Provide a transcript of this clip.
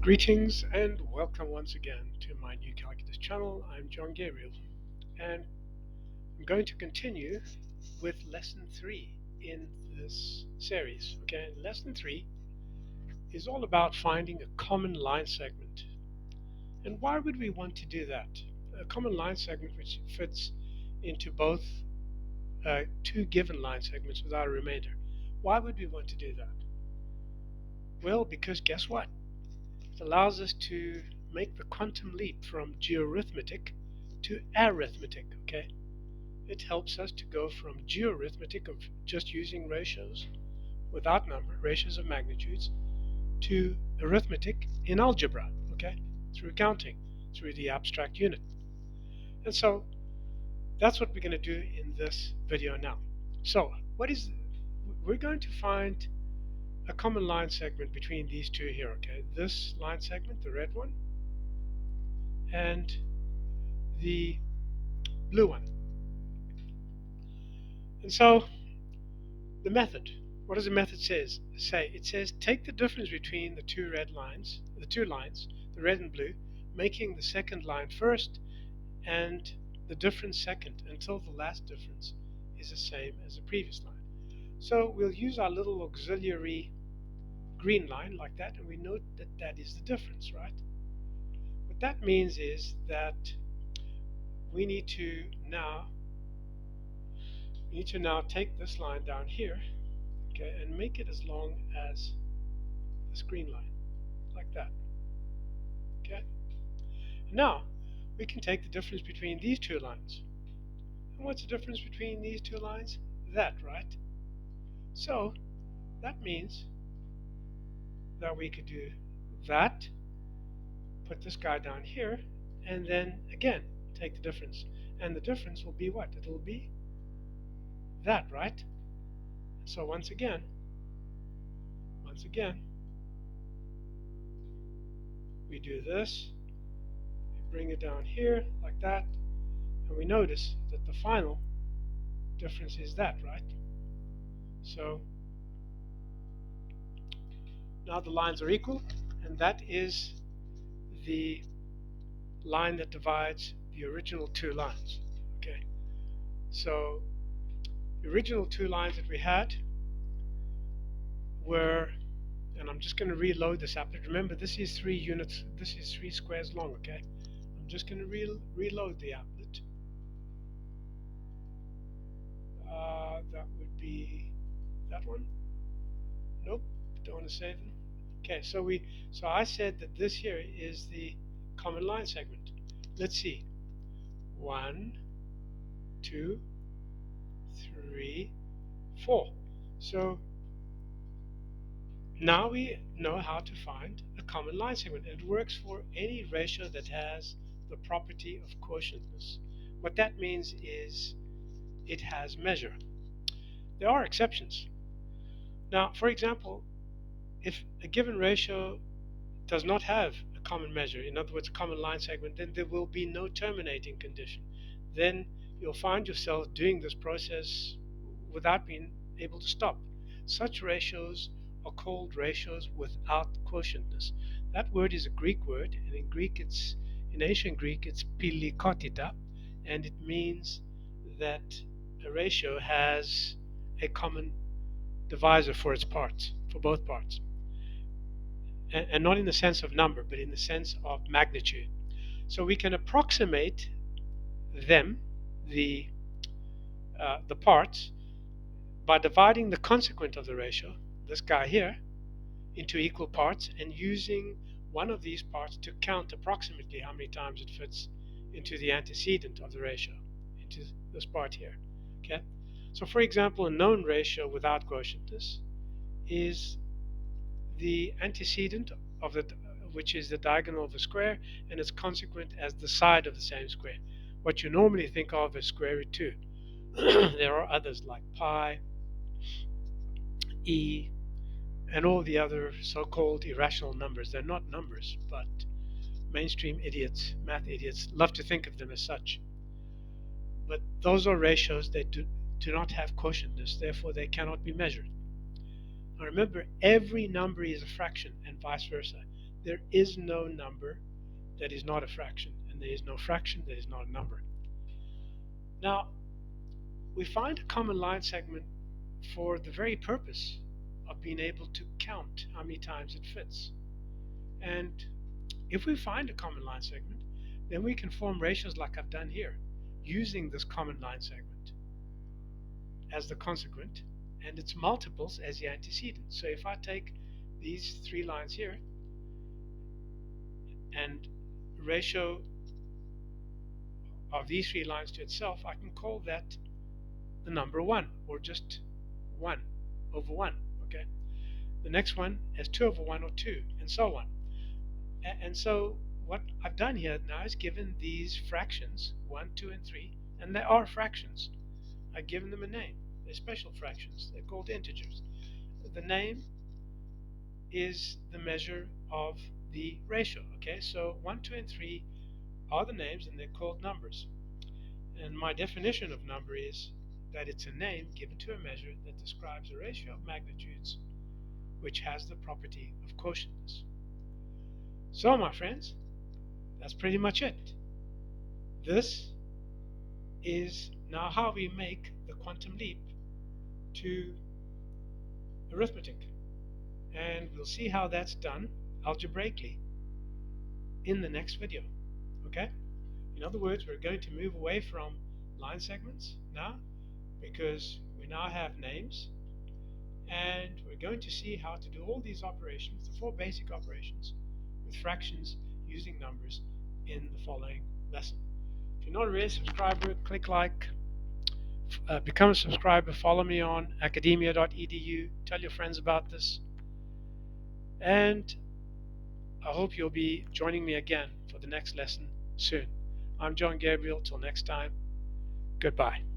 Greetings and welcome once again to my new calculus channel. I'm John Gabriel and I'm going to continue with lesson 3 in this series. Okay, lesson 3 is all about finding a common line segment. And why would we want to do that? A common line segment which fits into both two given line segments without a remainder. Why would we want to do that? Well, because guess what? It allows us to make the quantum leap from geoarithmetic to arithmetic, okay? It helps us to go from geoarithmetic of just using ratios without number, ratios of magnitudes, to arithmetic in algebra, okay? Through counting, through the abstract unit. And so that's what we're going to do in this video now. So we're going to find a common line segment between these two here, okay? This line segment, the red one, and the blue one. And so the method, what does the method say? It says take the difference between the two lines, the red and blue, making the second line first and the difference second until the last difference is the same as the previous line. So we'll use our little auxiliary green line like that, and we note that that is the difference, right? What that means is that we need to now take this line down here, okay, and make it as long as this green line, like that. Okay. Now we can take the difference between these two lines. And what's the difference between these two lines? That, right? So that means that we could do that, put this guy down here, and then again take the difference. And the difference will be what? It'll be that, right? So once again, we do this, we bring it down here like that, and we notice that the final difference is that, right? So now the lines are equal, and that is the line that divides the original two lines. Okay, so the original two lines that we had were, and I'm just going to reload this applet. Remember, this is 3 units, this is 3 squares long, okay? I'm just going to reload the applet. That would be that one. Nope, don't want to save them. Okay, so I said that this here is the common line segment. Let's see. 1, 2, 3, 4. So now we know how to find a common line segment. It works for any ratio that has the property of quotientness. What that means is it has measure. There are exceptions. Now, for example, if a given ratio does not have a common measure, in other words, a common line segment, then there will be no terminating condition. Then you'll find yourself doing this process without being able to stop. Such ratios are called ratios without quotientness. That word is a Greek word, and in ancient Greek it's pilikotita, and it means that a ratio has a common divisor for its parts, for both parts. And not in the sense of number, but in the sense of magnitude. So we can approximate them, the parts, by dividing the consequent of the ratio, this guy here, into equal parts, and using one of these parts to count approximately how many times it fits into the antecedent of the ratio, into this part here. Okay. So for example, a known ratio without quotientness is the antecedent of which is the diagonal of a square, and its consequent as the side of the same square. What you normally think of as square root 2. There are others like pi, e, and all the other so-called irrational numbers. They're not numbers, but mainstream idiots, math idiots, love to think of them as such. But those are ratios that do not have quotientness, therefore they cannot be measured. Now remember, every number is a fraction and vice versa. There is no number that is not a fraction, and there is no fraction that is not a number. Now, we find a common line segment for the very purpose of being able to count how many times it fits. And if we find a common line segment, then we can form ratios like I've done here, using this common line segment as the consequent and its multiples as the antecedent. So if I take these three lines here and ratio of these three lines to itself, I can call that the number 1, or just 1 over 1. Okay. The next one is 2 over 1, or 2, and so on. And so what I've done here now is given these fractions 1, 2, and 3, and they are fractions. I've given them a name. They're special fractions. They're called integers. The name is the measure of the ratio. Okay, so 1, 2, and 3 are the names, and they're called numbers. And my definition of number is that it's a name given to a measure that describes a ratio of magnitudes which has the property of quotientness. So, my friends, that's pretty much it. This is now how we make the quantum leap to arithmetic. And we'll see how that's done algebraically in the next video. Okay? In other words, we're going to move away from line segments now, because we now have names, and we're going to see how to do all these operations, the 4 basic operations, with fractions using numbers in the following lesson. If you're not already a subscriber, click like, become a subscriber, follow me on Academia.edu, tell your friends about this, and I hope you'll be joining me again for the next lesson soon. I'm John Gabriel. Till next time, goodbye.